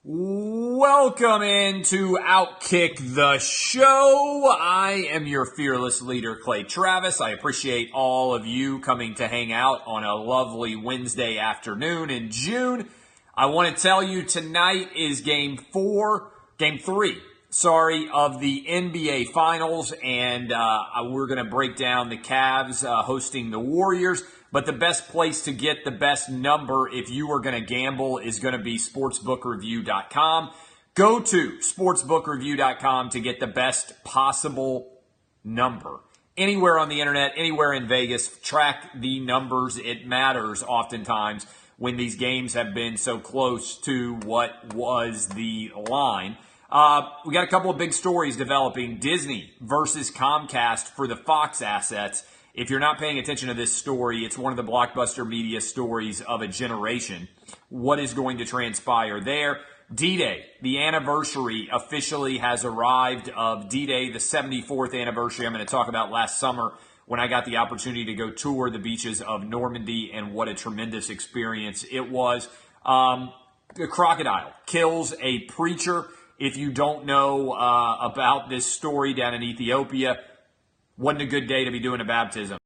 Welcome into Outkick the Show. I am your fearless leader, Clay Travis. I appreciate all of you coming to hang out on a lovely Wednesday afternoon in June. I want to tell you tonight is game three, of the NBA Finals, and we're going to break down the Cavs hosting the Warriors. But the best place to get the best number if you are going to gamble is going to be sportsbookreview.com. Go to sportsbookreview.com to get the best possible number. Anywhere on the internet, anywhere in Vegas, track the numbers. It matters oftentimes when these games have been so close to what was the line. We got a couple of big stories developing. Disney versus Comcast for the Fox assets. If you're not paying attention to this story, it's one of the blockbuster media stories of a generation. What is going to transpire there? DDay, the anniversary officially has arrived of DDay, the 74th anniversary. I'm going to talk about last summer when I got the opportunity to go tour the beaches of Normandy, and what a tremendous experience it was. The crocodile kills a preacher. If you don't know about this story down in Ethiopia, wasn't a good day to be doing a baptism.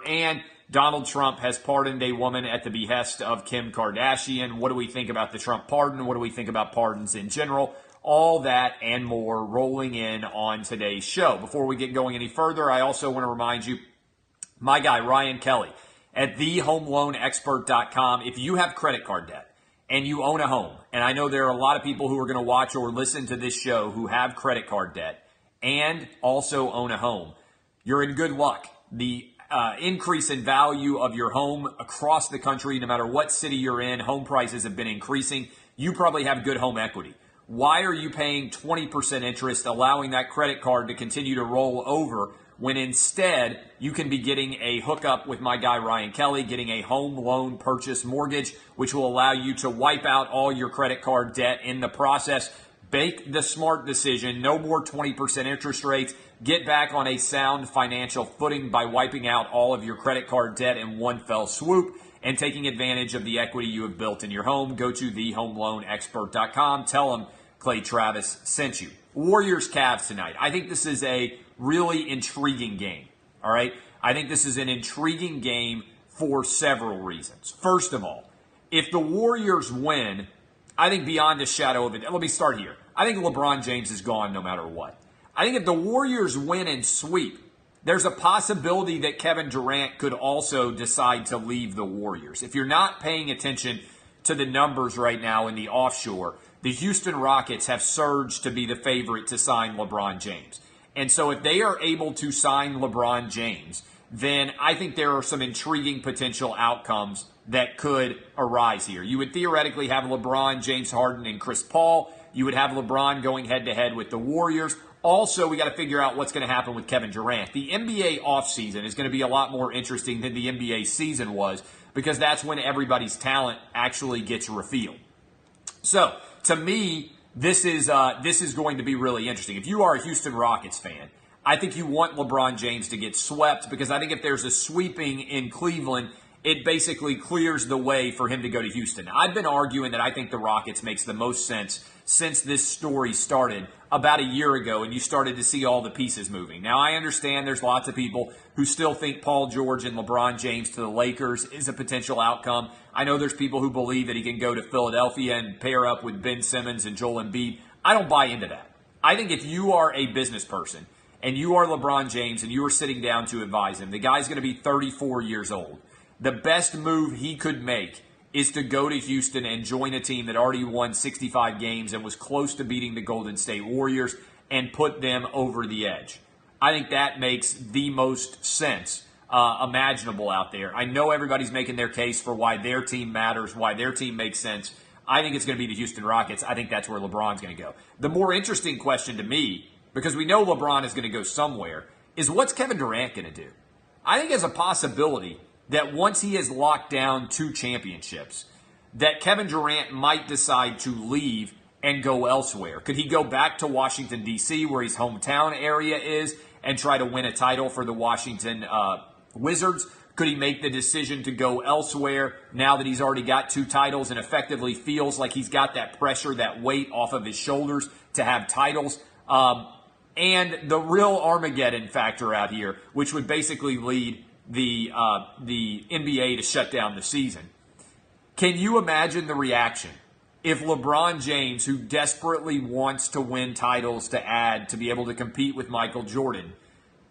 And Donald Trump has pardoned a woman at the behest of Kim Kardashian. What do we think about the Trump pardon? What do we think about pardons in general? All that and more rolling in on today's show. Before we get going any further, I also want to remind you, my guy, Ryan Kelly, at thehomeloanexpert.com, if you have credit card debt and you own a home, and I know there are a lot of people who are going to watch or listen to this show who have credit card debt and also own a home, you're in good luck. The increase in value of your home across the country, no matter what city you're in, home prices have been increasing. You probably have good home equity. Why are you paying 20% interest, allowing that credit card to continue to roll over, when instead you can be getting a hookup with my guy Ryan Kelly, getting a home loan purchase mortgage, which will allow you to wipe out all your credit card debt in the process. Make the smart decision. No more 20% interest rates. Get back on a sound financial footing by wiping out all of your credit card debt in one fell swoop and taking advantage of the equity you have built in your home. Go to thehomeloanexpert.com. Tell them Clay Travis sent you. Warriors Cavs tonight. I think this is a really intriguing game. All right? I think this is an intriguing game for several reasons. First of all, if the Warriors win, I think beyond a shadow of it, let me start here. I think LeBron James is gone no matter what. I think if the Warriors win and sweep, there's a possibility that Kevin Durant could also decide to leave the Warriors. If you're not paying attention to the numbers right now in the offshore, the Houston Rockets have surged to be the favorite to sign LeBron James. And so if they are able to sign LeBron James, then I think there are some intriguing potential outcomes that could arise here. You would theoretically have LeBron, James Harden, and Chris Paul. You would have LeBron going head-to-head with the Warriors. Also, we got to figure out what's going to happen with Kevin Durant. The NBA offseason is going to be a lot more interesting than the NBA season was, because that's when everybody's talent actually gets revealed. So, to me, this is going to be really interesting. If you are a Houston Rockets fan, I think you want LeBron James to get swept, because I think if there's a sweeping in Cleveland, it basically clears the way for him to go to Houston. I've been arguing that I think the Rockets makes the most sense since this story started about a year ago and you started to see all the pieces moving. Now, I understand there's lots of people who still think Paul George and LeBron James to the Lakers is a potential outcome. I know there's people who believe that he can go to Philadelphia and pair up with Ben Simmons and Joel Embiid. I don't buy into that. I think if you are a business person and you are LeBron James and you are sitting down to advise him, the guy's going to be 34 years old. The best move he could make is to go to Houston and join a team that already won 65 games and was close to beating the Golden State Warriors and put them over the edge. I think that makes the most sense imaginable out there. I know everybody's making their case for why their team matters, why their team makes sense. I think it's going to be the Houston Rockets. I think that's where LeBron's going to go. The more interesting question to me, because we know LeBron is going to go somewhere, is what's Kevin Durant going to do? I think there's a possibility that once he has locked down 2 championships, that Kevin Durant might decide to leave and go elsewhere. Could he go back to Washington, D.C., where his hometown area is, and try to win a title for the Washington Wizards? Could he make the decision to go elsewhere now that he's already got 2 titles and effectively feels like he's got that pressure, that weight off of his shoulders to have titles? And the real Armageddon factor out here, which would basically lead the NBA to shut down the season. Can you imagine the reaction if LeBron James, who desperately wants to win titles to add to be able to compete with Michael Jordan,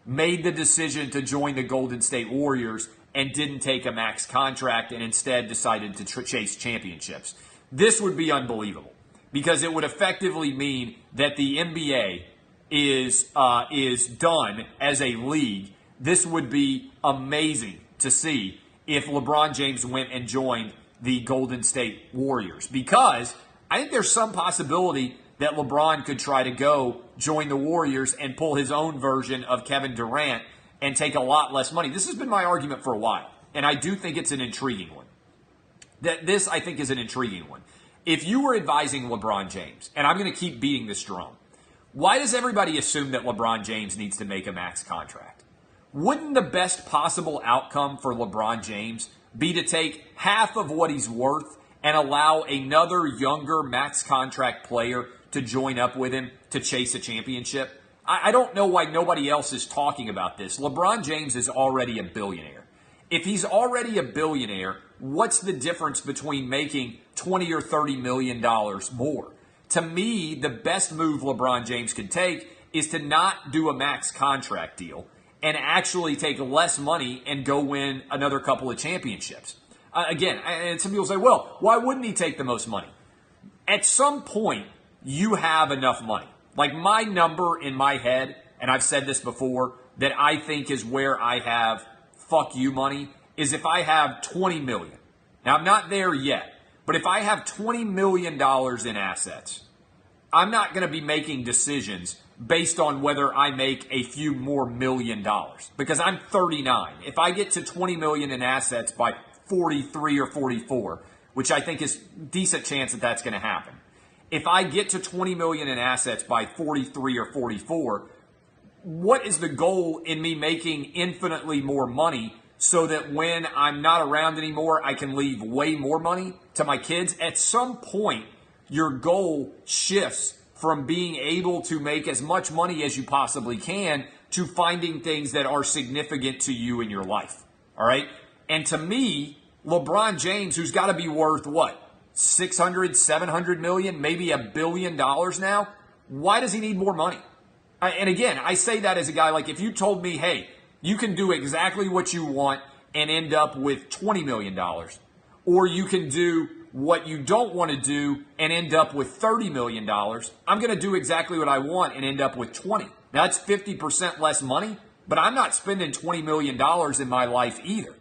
made the decision to join the Golden State Warriors and didn't take a max contract and instead decided to chase championships? This would be unbelievable because it would effectively mean that the NBA is done as a league. This would be amazing to see if LeBron James went and joined the Golden State Warriors, because I think there's some possibility that LeBron could try to go join the Warriors and pull his own version of Kevin Durant and take a lot less money. This has been my argument for a while, and I do think it's an intriguing one. This, I think, is an intriguing one. If you were advising LeBron James, and I'm going to keep beating this drum, why does everybody assume that LeBron James needs to make a max contract? Wouldn't the best possible outcome for LeBron James be to take half of what he's worth and allow another younger max contract player to join up with him to chase a championship? I don't know why nobody else is talking about this. LeBron James is already a billionaire. If he's already a billionaire, what's the difference between making $20 or $30 million more? To me, the best move LeBron James could take is to not do a max contract deal and actually take less money and go win another couple of championships. Again, and some people say, well, why wouldn't he take the most money? At some point, you have enough money. Like my number in my head, and I've said this before, that I think is where I have fuck you money, is if I have $20 million. Now, I'm not there yet, but if I have $20 million in assets, I'm not going to be making decisions based on whether I make a few more $1 million, because I'm 39. If I get to 20 million in assets by 43 or 44, which I think is a decent chance that that's going to happen. If I get to 20 million in assets by 43 or 44, what is the goal in me making infinitely more money so that when I'm not around anymore, I can leave way more money to my kids? At some point, your goal shifts from being able to make as much money as you possibly can to finding things that are significant to you in your life. All right? And to me, LeBron James, who's got to be worth what? 600, 700 million, maybe $1 billion now. Why does he need more money? And again, I say that as a guy, like if you told me, hey, you can do exactly what you want and end up with $20 million, or you can do what you don't want to do and end up with $30 million, I'm going to do exactly what I want and end up with 20. Now, that's 50% less money, but I'm not spending $20 million in my life either.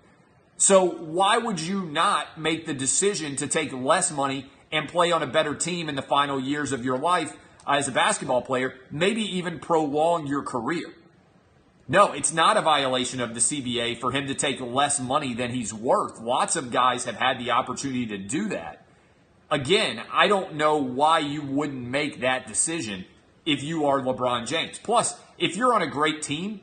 So why would you not make the decision to take less money and play on a better team in the final years of your life as a basketball player, maybe even prolong your career? No, it's not a violation of the CBA for him to take less money than he's worth. Lots of guys have had the opportunity to do that. Again, I don't know why you wouldn't make that decision if you are LeBron James. Plus, if you're on a great team,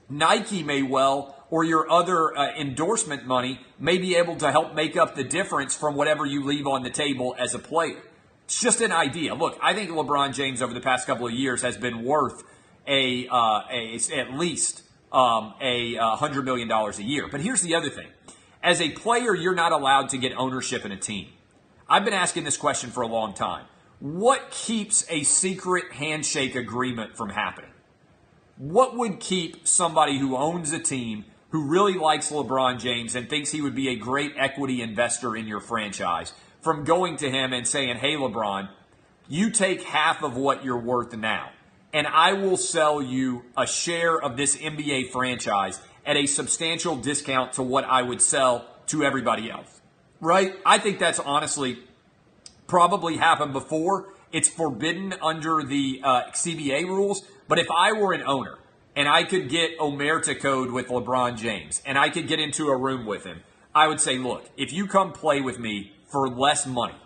Nike may well, or your other endorsement money, may be able to help make up the difference from whatever you leave on the table as a player. It's just an idea. Look, I think LeBron James over the past couple of years has been worth at least $100 million a year. But here's the other thing. As a player, you're not allowed to get ownership in a team. I've been asking this question for a long time. What keeps a secret handshake agreement from happening? What would keep somebody who owns a team, who really likes LeBron James and thinks he would be a great equity investor in your franchise, from going to him and saying, hey, LeBron, you take half of what you're worth now, and I will sell you a share of this NBA franchise at a substantial discount to what I would sell to everybody else, right? I think that's honestly probably happened before. It's forbidden under the CBA rules. But if I were an owner and I could get omerta code with LeBron James and I could get into a room with him, I would say, look, if you come play with me for less money,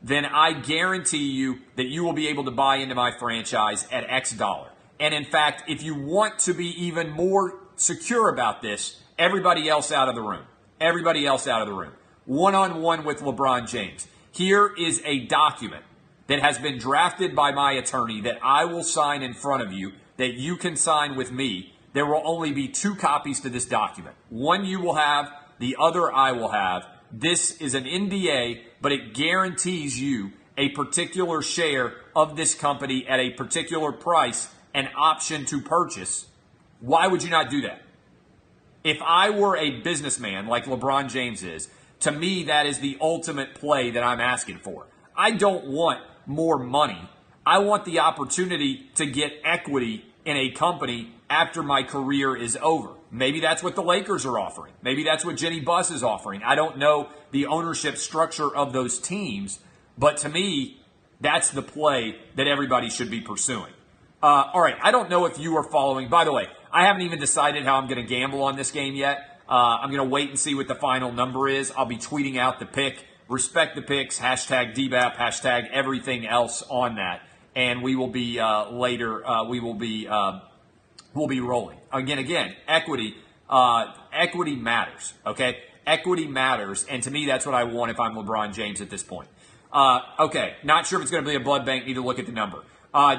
then I guarantee you that you will be able to buy into my franchise at X dollar. And in fact, if you want to be even more secure about this Everybody else out of the room. Everybody else out of the room. One-on-one with LeBron James. Here is a document that has been drafted by my attorney that I will sign in front of you, that you can sign with me. There will only be 2 copies to this document. One you will have, the other I will have. This is an NDA, but it guarantees you a particular share of this company at a particular price, an option to purchase. Why would you not do that? If I were a businessman like LeBron James is, to me, that is the ultimate play that I'm asking for. I don't want more money. I want the opportunity to get equity in a company after my career is over. Maybe that's what the Lakers are offering. Maybe that's what Jenny Buss is offering. I don't know the ownership structure of those teams, but to me, that's the play that everybody should be pursuing. All right, I don't know if you are following. By the way, I haven't even decided how I'm going to gamble on this game yet. I'm going to wait and see what the final number is. I'll be tweeting out the pick. Respect the picks, hashtag DBAP, hashtag everything else on that. And we will be later, we'll be rolling. Again, equity matters, okay? Equity matters, and to me, that's what I want if I'm LeBron James at this point. Okay, not sure if it's going to be a blood bank. Need to look at the number.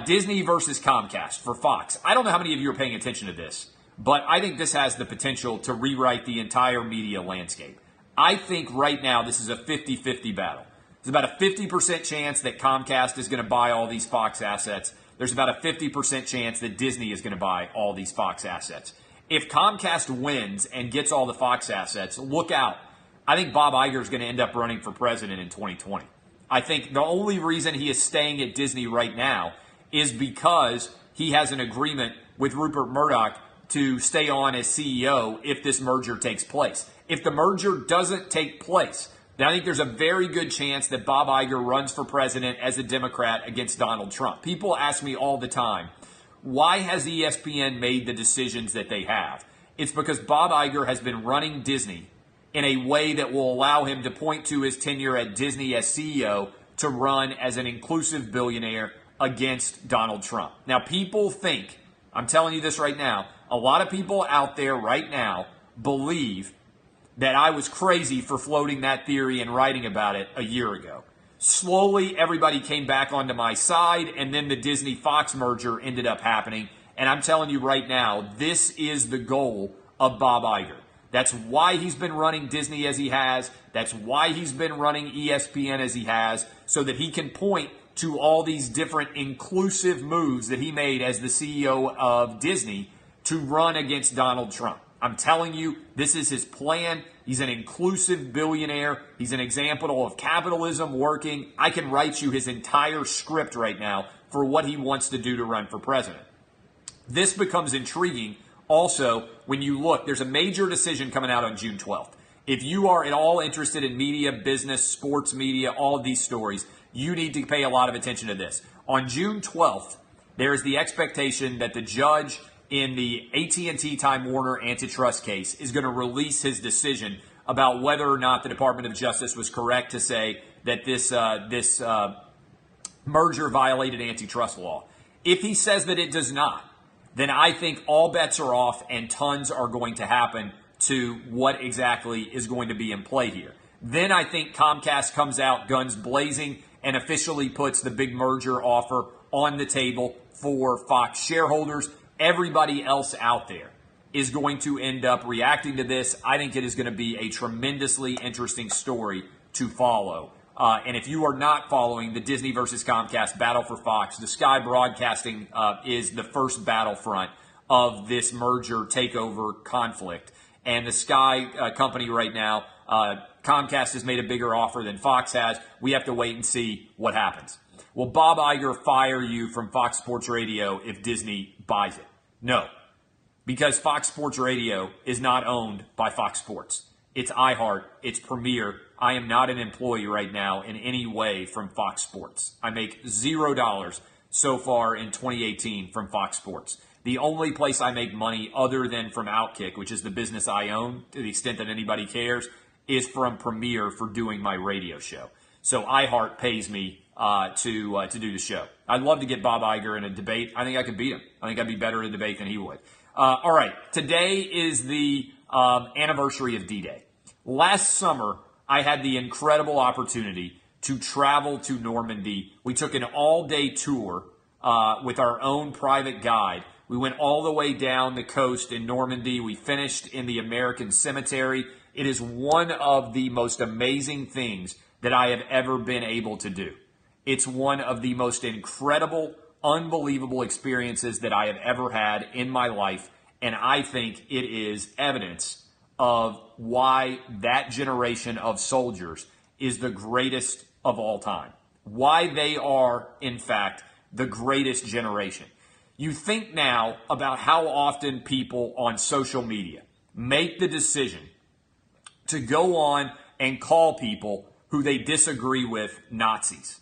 Disney versus Comcast for Fox. I don't know how many of you are paying attention to this, but I think this has the potential to rewrite the entire media landscape. I think right now this is a 50-50 battle. There's about a 50% chance that Comcast is going to buy all these Fox assets. There's about a 50% chance that Disney is going to buy all these Fox assets. If Comcast wins and gets all the Fox assets, look out. I think Bob Iger is going to end up running for president in 2020. I think the only reason he is staying at Disney right now is because he has an agreement with Rupert Murdoch to stay on as CEO if this merger takes place. If the merger doesn't take place, then I think there's a very good chance that Bob Iger runs for president as a Democrat against Donald Trump. People ask me all the time, why has ESPN made the decisions that they have? It's because Bob Iger has been running Disney in a way that will allow him to point to his tenure at Disney as CEO to run as an inclusive billionaire against Donald Trump. Now, people think, I'm telling you this right now, a lot of people out there right now believe that I was crazy for floating that theory and writing about it a year ago. Slowly, everybody came back onto my side, and then the Disney-Fox merger ended up happening. And I'm telling you right now, this is the goal of Bob Iger. That's why he's been running Disney as he has. That's why he's been running ESPN as he has, so that he can point to all these different inclusive moves that he made as the CEO of Disney to run against Donald Trump. I'm telling you, this is his plan. He's an inclusive billionaire. He's an example of capitalism working. I can write you his entire script right now for what he wants to do to run for president. This becomes intriguing also when you look. There's a major decision coming out on June 12th. If you are at all interested in media, business, sports media, all of these stories, you need to pay a lot of attention to this. On June 12th, there is the expectation that the judge in the AT&T Time Warner antitrust case is going to release his decision about whether or not the Department of Justice was correct to say that this merger violated antitrust law. If he says that it does not, then I think all bets are off and tons are going to happen to what exactly is going to be in play here. Then I think Comcast comes out guns blazing and officially puts the big merger offer on the table for Fox shareholders. Everybody else out there is going to end up reacting to this. I think it is going to be a tremendously interesting story to follow. And if you are not following the Disney versus Comcast battle for Fox, the Sky Broadcasting is the first battlefront of this merger takeover conflict. And the Sky company right now, Comcast has made a bigger offer than Fox has. We have to wait and see what happens. Will Bob Iger fire you from Fox Sports Radio if Disney buys it? No, because Fox Sports Radio is not owned by Fox Sports. It's iHeart. It's Premier. I am not an employee right now in any way from Fox Sports. I make $0 so far in 2018 from Fox Sports. The only place I make money other than from Outkick, which is the business I own to the extent that anybody cares, is from Premier for doing my radio show. So iHeart pays me to do the show. I'd love to get Bob Iger in a debate. I think I could beat him. I think I'd be better in a debate than he would. All right. Today is the Anniversary of D-Day. Last summer, I had the incredible opportunity to travel to Normandy. We took an all-day tour with our own private guide. We went all the way down the coast in Normandy. We finished in the American Cemetery. It is one of the most amazing things that I have ever been able to do. It's one of the most incredible, unbelievable experiences that I have ever had in my life, and I think it is evidence of why that generation of soldiers is the greatest of all time. Why they are, in fact, the greatest generation. You think now about how often people on social media make the decision to go on and call people who they disagree with Nazis.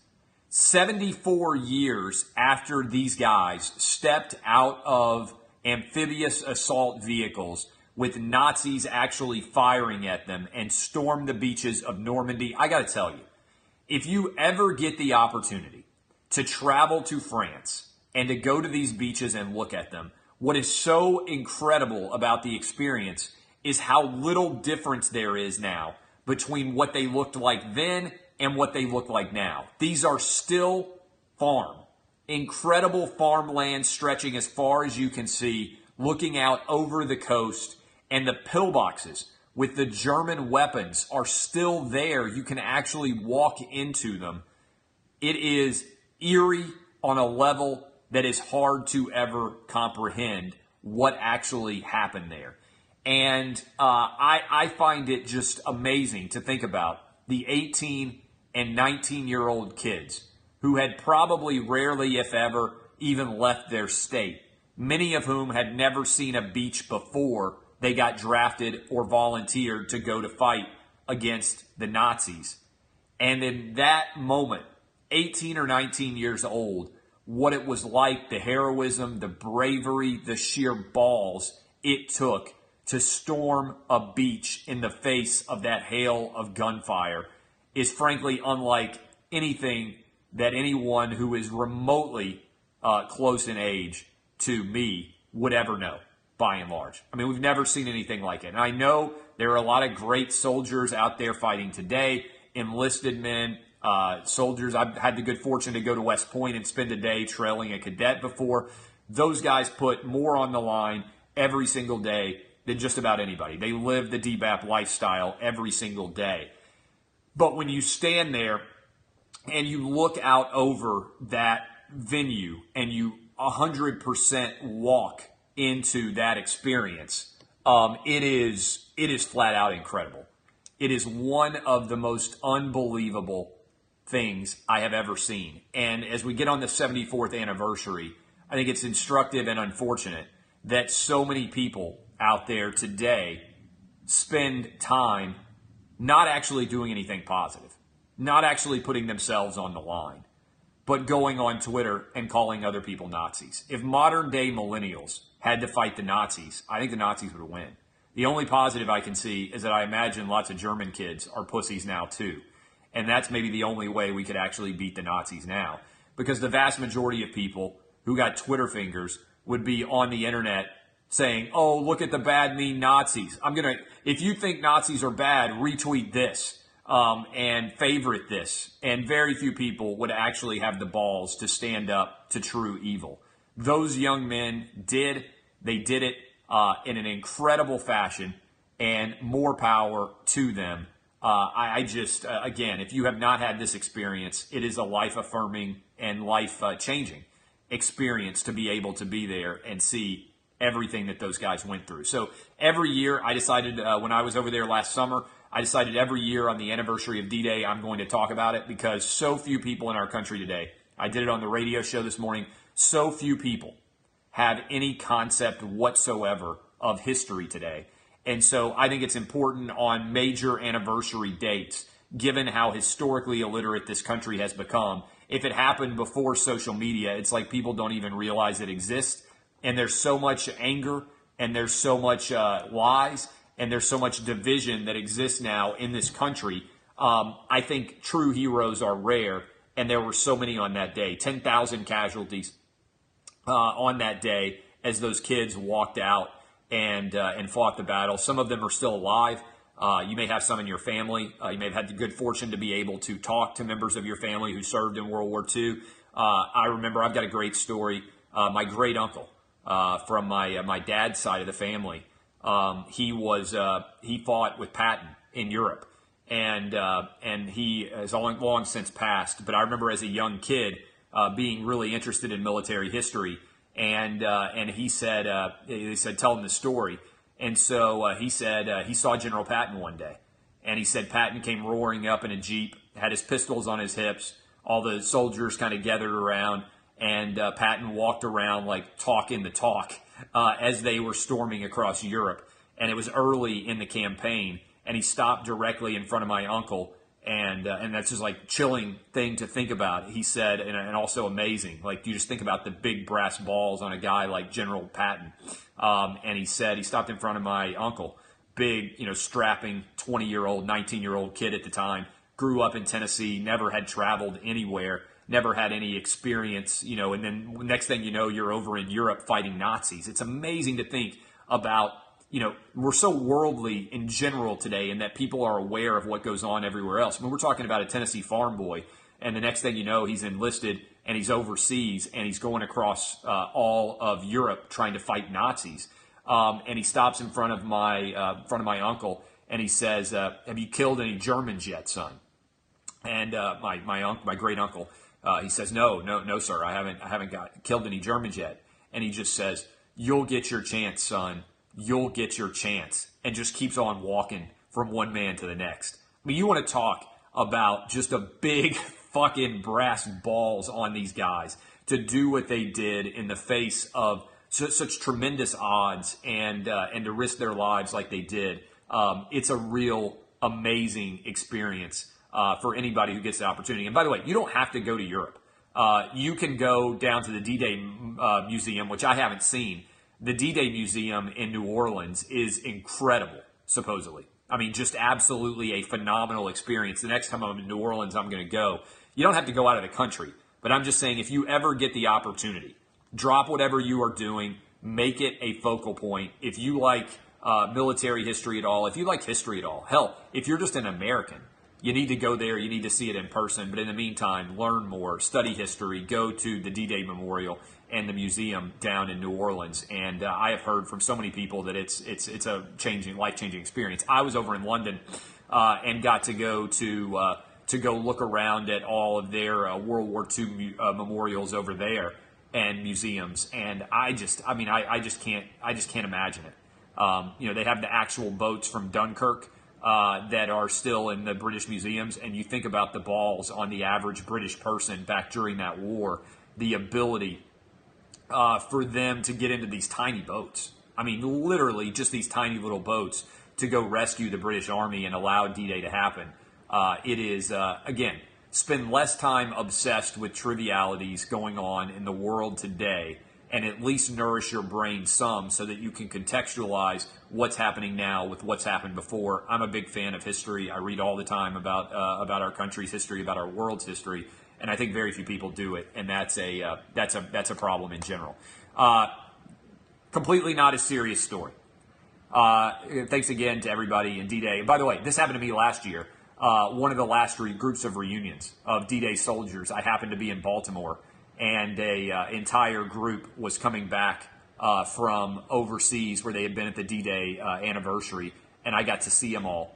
74 years after these guys stepped out of amphibious assault vehicles with Nazis actually firing at them and stormed the beaches of Normandy, I got to tell you, if you ever get the opportunity to travel to France and to go to these beaches and look at them, what is so incredible about the experience is how little difference there is now between what they looked like then and what they look like now. These are still farm. Incredible farmland stretching as far as you can see, looking out over the coast, and the pillboxes with the German weapons are still there. You can actually walk into them. It is eerie on a level that is hard to ever comprehend what actually happened there. And I find it just amazing to think about the 18 and 19-year-old kids who had probably rarely, if ever, even left their state, many of whom had never seen a beach before they got drafted or volunteered to go to fight against the Nazis. And in that moment, 18 or 19 years old, what it was like, the heroism, the bravery, the sheer balls it took to storm a beach in the face of that hail of gunfire is frankly unlike anything that anyone who is remotely close in age to me would ever know, by and large. I mean, we've never seen anything like it. And I know there are a lot of great soldiers out there fighting today, enlisted men, soldiers. I've had the good fortune to go to West Point and spend a day trailing a cadet before. Those guys put more on the line every single day than just about anybody. They live the DBAP lifestyle every single day. But when you stand there and you look out over that venue and you 100% walk into that experience, it is flat out incredible. It is one of the most unbelievable things I have ever seen. And as we get on the 74th anniversary, I think it's instructive and unfortunate that so many people out there today spend time not actually doing anything positive, not actually putting themselves on the line, but going on Twitter and calling other people Nazis. If modern day millennials had to fight the Nazis, I think the Nazis would win. The only positive I can see is that I imagine lots of German kids are pussies now too. And that's maybe the only way we could actually beat the Nazis now. Because the vast majority of people who got Twitter fingers would be on the internet saying, oh, look at the bad, mean Nazis. If you think Nazis are bad, retweet this and favorite this. And very few people would actually have the balls to stand up to true evil. Those young men did. They did it in an incredible fashion, and more power to them. Again, if you have not had this experience, it is a life-affirming and life-changing experience to be able to be there and see everything that those guys went through. So every year, I decided when I was over there last summer, I decided every year on the anniversary of D-Day, I'm going to talk about it because so few people in our country today, I did it on the radio show this morning, so few people have any concept whatsoever of history today. And so I think it's important on major anniversary dates, given how historically illiterate this country has become. If it happened before social media, it's like people don't even realize it exists. And there's so much anger, and there's so much lies, and there's so much division that exists now in this country. I think true heroes are rare, and there were so many on that day. 10,000 casualties on that day as those kids walked out and fought the battle. Some of them are still alive. You may have some in your family. You may have had the good fortune to be able to talk to members of your family who served in World War II. I remember, I've got a great story. My great uncle from my dad's side of the family, he fought with Patton in Europe, and he has long since passed. But I remember as a young kid being really interested in military history, and he said, they said, tell him the story. And so he said he saw General Patton one day, and he said Patton came roaring up in a Jeep, had his pistols on his hips, all the soldiers kind of gathered around, and Patton walked around like talking the talk as they were storming across Europe. And it was early in the campaign, and he stopped directly in front of my uncle, and that's just like chilling thing to think about. He said, and also amazing, like you just think about the big brass balls on a guy like General Patton. And he said he stopped in front of my uncle, big, strapping 20-year-old, 19-year-old kid at the time, grew up in Tennessee, never had traveled anywhere, never had any experience, and then next thing you know, you're over in Europe fighting Nazis. It's amazing to think about, we're so worldly in general today, and that people are aware of what goes on everywhere else. I mean, we're talking about a Tennessee farm boy, and the next thing you know, he's enlisted and he's overseas and he's going across all of Europe trying to fight Nazis. And he stops in front of my uncle, and he says, "Have you killed any Germans yet, son?" And my great uncle, he says, "No, sir, I haven't killed any Germans yet." And he just says, "You'll get your chance, son. You'll get your chance," and just keeps on walking from one man to the next. I mean, you want to talk about just a big fucking brass balls on these guys to do what they did in the face of such tremendous odds, and to risk their lives like they did. It's a real amazing experience for anybody who gets the opportunity. And by the way, you don't have to go to Europe. You can go down to the DDay Museum, which I haven't seen. The DDay Museum in New Orleans is incredible, supposedly. I mean, just absolutely a phenomenal experience. The next time I'm in New Orleans, I'm going to go. You don't have to go out of the country, but I'm just saying, if you ever get the opportunity, drop whatever you are doing, make it a focal point. If you like military history at all, if you like history at all, hell, if you're just an American, you need to go there. You need to see it in person. But in the meantime, learn more, study history, go to the D-Day Memorial and the museum down in New Orleans. And I have heard from so many people that it's a life-changing experience. I was over in London and got to go to look around at all of their World War II memorials over there and museums. And I just can't imagine it. They have the actual boats from Dunkirk that are still in the British museums, and you think about the balls on the average British person back during that war, the ability for them to get into these tiny boats. I mean, literally just these tiny little boats to go rescue the British Army and allow D-Day to happen. It is, again, spend less time obsessed with trivialities going on in the world today, and at least nourish your brain some so that you can contextualize what's happening now with what's happened before. I'm a big fan of history. I read all the time about our country's history, about our world's history, and I think very few people do it, and that's a problem in general. Completely not a serious story. Thanks again to everybody in D-Day. And by the way, this happened to me last year. One of the last groups of reunions of D-Day soldiers, I happened to be in Baltimore, and a entire group was coming back from overseas where they had been at the D-Day anniversary, and I got to see them all.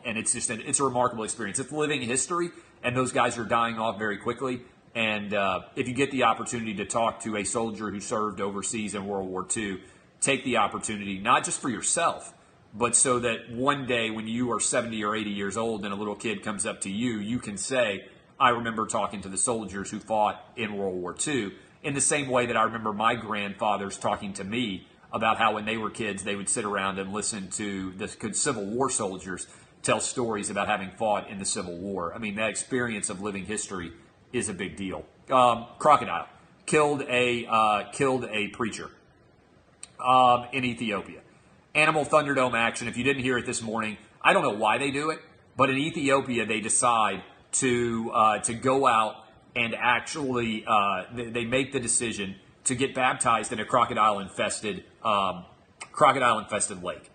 And it's a remarkable experience. It's living history, and those guys are dying off very quickly. And if you get the opportunity to talk to a soldier who served overseas in World War II, take the opportunity, not just for yourself, but so that one day when you are 70 or 80 years old and a little kid comes up to you, you can say, I remember talking to the soldiers who fought in World War II, in the same way that I remember my grandfathers talking to me about how when they were kids, they would sit around and listen to the Civil War soldiers tell stories about having fought in the Civil War. I mean, that experience of living history is a big deal. Crocodile killed a preacher in Ethiopia. Animal Thunderdome action. If you didn't hear it this morning, I don't know why they do it, but in Ethiopia they decide to go out and actually they make the decision to get baptized in a crocodile-infested crocodile-infested lake.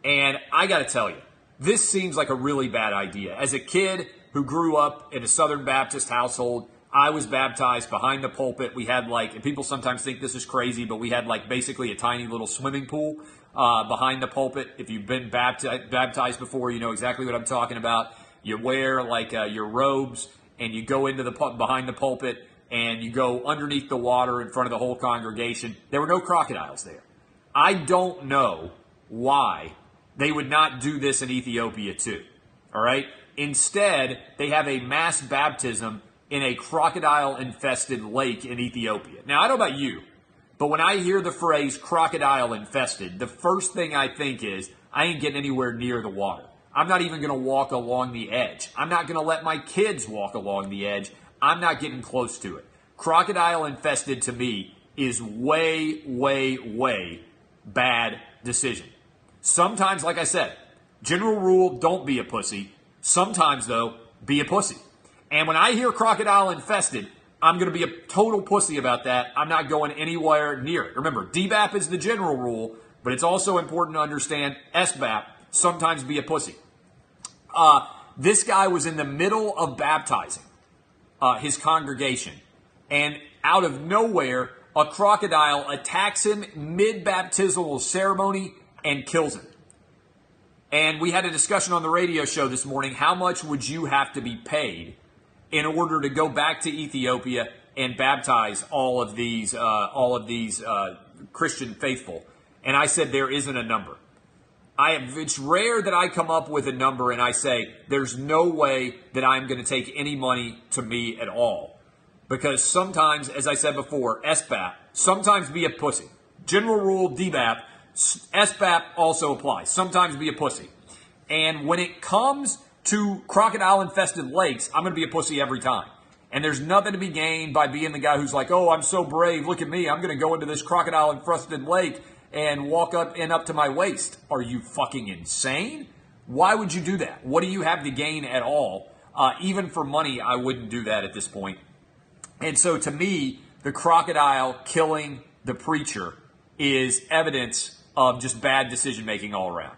And I got to tell you, this seems like a really bad idea. As a kid who grew up in a Southern Baptist household, I was baptized behind the pulpit. We had and people sometimes think this is crazy, but we had basically a tiny little swimming pool behind the pulpit. If you've been baptized before, you know exactly what I'm talking about. You wear your robes and you go into behind the pulpit and you go underneath the water in front of the whole congregation. There were no crocodiles there. I don't know why they would not do this in Ethiopia too. All right. Instead, they have a mass baptism in a crocodile-infested lake in Ethiopia. Now, I don't know about you, but when I hear the phrase crocodile-infested, the first thing I think is, I ain't getting anywhere near the water. I'm not even going to walk along the edge. I'm not going to let my kids walk along the edge. I'm not getting close to it. Crocodile-infested to me is way, way, way bad decision. Sometimes, like I said, general rule, don't be a pussy. Sometimes, though, be a pussy. And when I hear crocodile infested, I'm going to be a total pussy about that. I'm not going anywhere near it. Remember, DBAP is the general rule, but it's also important to understand SBAP, sometimes be a pussy. This guy was in the middle of baptizing his congregation, and out of nowhere, a crocodile attacks him mid-baptismal ceremony and kills him. And we had a discussion on the radio show this morning. How much would you have to be paid in order to go back to Ethiopia and baptize all of these Christian faithful? And I said there isn't a number. It's rare that I come up with a number and I say there's no way that I'm going to take any money to me at all. Because sometimes, as I said before, SBAP, sometimes be a pussy. General rule, DBAP, SBAP also applies. Sometimes be a pussy. And when it comes to crocodile-infested lakes, I'm going to be a pussy every time. And there's nothing to be gained by being the guy who's like, oh, I'm so brave, look at me, I'm going to go into this crocodile-infested lake and walk up to my waist. Are you fucking insane? Why would you do that? What do you have to gain at all? Even for money, I wouldn't do that at this point. And so to me, the crocodile killing the preacher is evidence of just bad decision-making all around.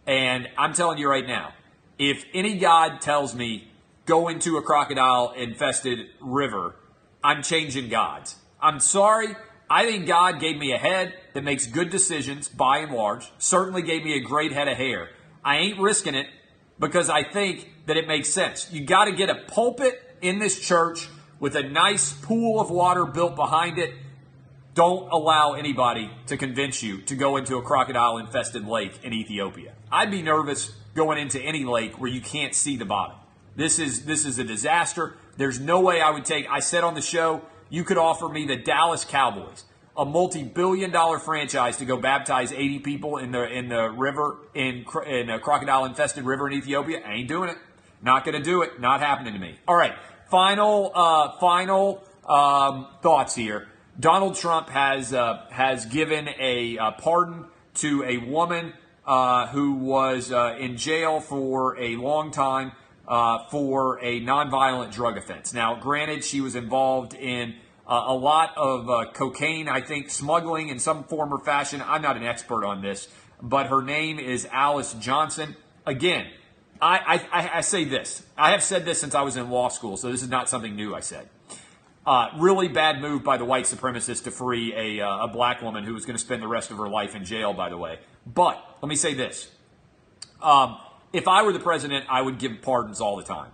And I'm telling you right now, if any God tells me, go into a crocodile-infested river, I'm changing gods. I'm sorry. I think God gave me a head that makes good decisions, by and large. Certainly gave me a great head of hair. I ain't risking it because I think that it makes sense. You got to get a pulpit in this church with a nice pool of water built behind it. Don't allow anybody to convince you to go into a crocodile-infested lake in Ethiopia. I'd be nervous going into any lake where you can't see the bottom. This is a disaster. There's no way I would take. I said on the show, you could offer me the Dallas Cowboys, a multi-billion-dollar franchise, to go baptize 80 people in the river in a crocodile-infested river in Ethiopia. I ain't doing it. Not going to do it. Not happening to me. All right. Final thoughts here. Donald Trump has given a pardon to a woman who was in jail for a long time for a nonviolent drug offense. Now, granted, she was involved in a lot of cocaine, I think, smuggling in some form or fashion. I'm not an expert on this, but her name is Alice Johnson. Again, I say this. I have said this since I was in law school, so this is not something new I said. Really bad move by the white supremacists to free a black woman who was going to spend the rest of her life in jail, by the way. But let me say this. If I were the president, I would give pardons all the time.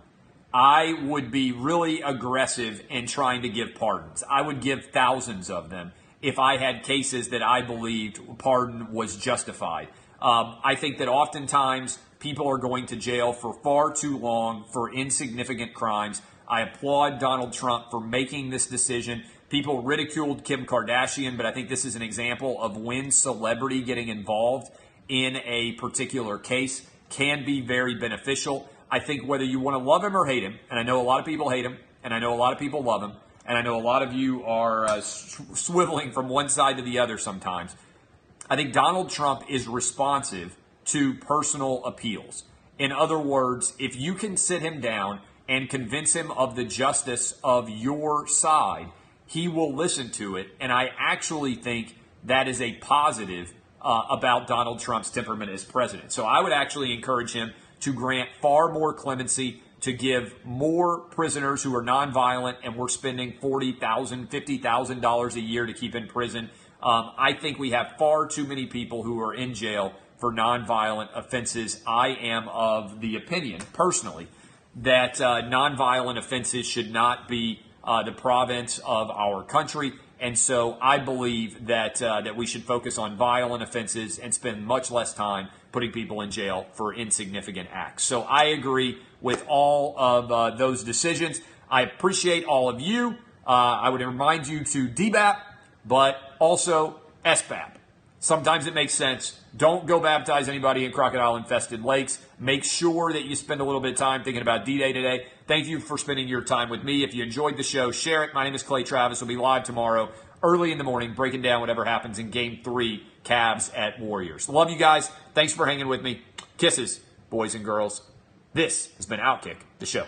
I would be really aggressive in trying to give pardons. I would give thousands of them if I had cases that I believed pardon was justified. I think that oftentimes people are going to jail for far too long for insignificant crimes. I applaud Donald Trump for making this decision. People ridiculed Kim Kardashian, but I think this is an example of when celebrity getting involved in a particular case can be very beneficial. I think whether you want to love him or hate him, and I know a lot of people hate him, and I know a lot of people love him, and I know a lot of you are swiveling from one side to the other sometimes, I think Donald Trump is responsive to personal appeals. In other words, if you can sit him down and convince him of the justice of your side, he will listen to it. And I actually think that is a positive about Donald Trump's temperament as president. So I would actually encourage him to grant far more clemency, to give more prisoners who are nonviolent, and we're spending $40,000, $50,000 a year to keep in prison. I think we have far too many people who are in jail for nonviolent offenses. I am of the opinion, personally, that nonviolent offenses should not be the province of our country. And so I believe that we should focus on violent offenses and spend much less time putting people in jail for insignificant acts. So I agree with all of those decisions. I appreciate all of you. I would remind you to DBAP, but also SBAP. Sometimes it makes sense. Don't go baptize anybody in crocodile-infested lakes. Make sure that you spend a little bit of time thinking about DDay today. Thank you for spending your time with me. If you enjoyed the show, share it. My name is Clay Travis. We'll be live tomorrow, early in the morning, breaking down whatever happens in Game 3, Cavs at Warriors. Love you guys. Thanks for hanging with me. Kisses, boys and girls. This has been Outkick the Show.